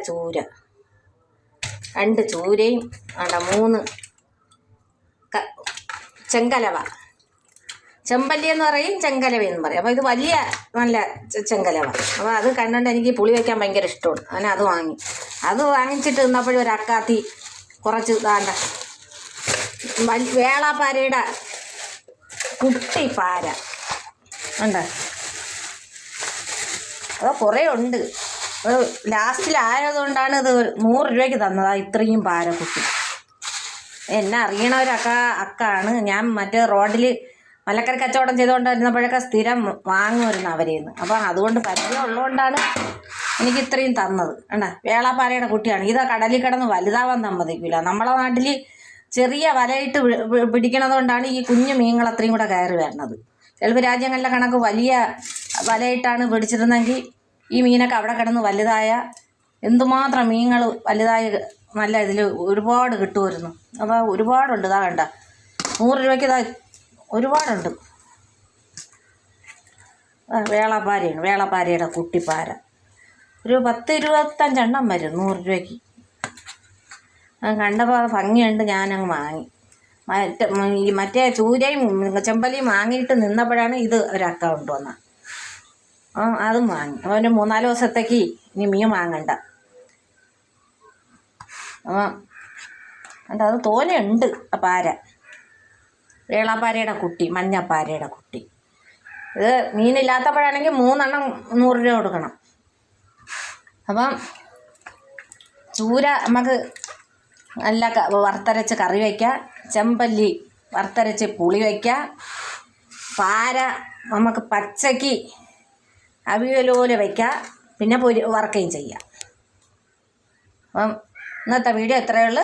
ചൂര, 2 ചൂരയും 3 ചെങ്കലവ. ചെമ്പല്ലി എന്ന് പറയും, ചെങ്കലവ എന്ന് പറയും. അപ്പോൾ ഇത് വലിയ നല്ല ചെങ്കലവ. അപ്പോൾ അത് കണ്ടുകൊണ്ട് എനിക്ക് പുളി വയ്ക്കാൻ ഭയങ്കര ഇഷ്ടമാണ്. അങ്ങനെ അത് വാങ്ങിച്ചിട്ട് നിന്നപ്പോഴും ഒരു അക്കാത്തി കുറച്ച് ഇതാണ്ട വേളാപ്പാരയുടെ കുട്ടി പാര ഉണ്ട്. അത് കുറേ ഉണ്ട്. അത് ലാസ്റ്റിലായതുകൊണ്ടാണ് ഇത് 100 രൂപയ്ക്ക് തന്നതാണ് ഇത്രയും പാരക്കുട്ടി. എന്നെ അറിയണവരൊക്കെ ഞാൻ മറ്റേ റോഡിൽ മലക്കറി കച്ചവടം ചെയ്തുകൊണ്ടിരുന്നപ്പോഴൊക്കെ സ്ഥിരം വാങ്ങുമായിരുന്നു അവരിൽ നിന്ന്. അപ്പം അതുകൊണ്ട് പരിചയം ഉള്ളതുകൊണ്ടാണ് എനിക്ക് ഇത്രയും തന്നത്. വേളാപ്പാരയുടെ കുട്ടിയാണ്. ഇത് കടലിൽ കിടന്ന് വലുതാവാൻ സമ്മതിക്കില്ല. നമ്മളെ നാട്ടിൽ ചെറിയ വലയിട്ട് പിടിക്കണത് കൊണ്ടാണ് ഈ കുഞ്ഞു മീനുകൾ അത്രയും കൂടെ കയറി വരുന്നത്. ചിലപ്പോൾ രാജ്യങ്ങളിലെ കണക്ക് വലിയ വലയിട്ടാണ് പിടിച്ചിരുന്നെങ്കിൽ ഈ മീനൊക്കെ അവിടെ കിടന്ന് വലുതായ എന്തുമാത്രം മീനുകൾ വലുതായി നല്ല ഇതിൽ ഒരുപാട് കിട്ടുമായിരുന്നു. അപ്പോൾ ഒരുപാടുണ്ട്. ഇതാ കണ്ട 100 രൂപയ്ക്ക് ഇതാ ഒരുപാടുണ്ട്. വേളാപ്പാരയാണ്, വേളാപ്പാരയുടെ കുട്ടിപ്പാര. ഒരു 10-25 വരും 100 രൂപയ്ക്ക്. കണ്ടപ്പോൾ ഭംഗിയുണ്ട്, ഞാനങ്ങ് വാങ്ങി. മറ്റേ ചൂരയും ചെമ്പല്ലിയും വാങ്ങിയിട്ട് നിന്നപ്പോഴാണ് ഇത് ഒരു അക്കൗണ്ട് വന്നത്. അതും വാങ്ങി. അപ്പോൾ 3-4 ദിവസത്തേക്ക് ഇനി മീൻ വാങ്ങണ്ട. അത് തോനെയുണ്ട് ആ പാര. വേളാപ്പാരയുടെ കുട്ടി, മഞ്ഞപ്പാരയുടെ കുട്ടി. ഇത് മീനില്ലാത്തപ്പോഴാണെങ്കിൽ 3 100 രൂപ കൊടുക്കണം. അപ്പം ചൂര നമുക്ക് നല്ല വറുത്തരച്ച് കറി വയ്ക്കാം. ചെമ്പല്ലി വറുത്തരച്ച് പുളി വയ്ക്കാം. പാര നമുക്ക് പച്ചയ്ക്ക് അവിയലോലെ വയ്ക്കാം. പിന്നെ വറുക്കുകയും ചെയ്യാം. അപ്പം ഇന്നത്തെ വീഡിയോ ഇത്രയേ ഉള്ളൂ.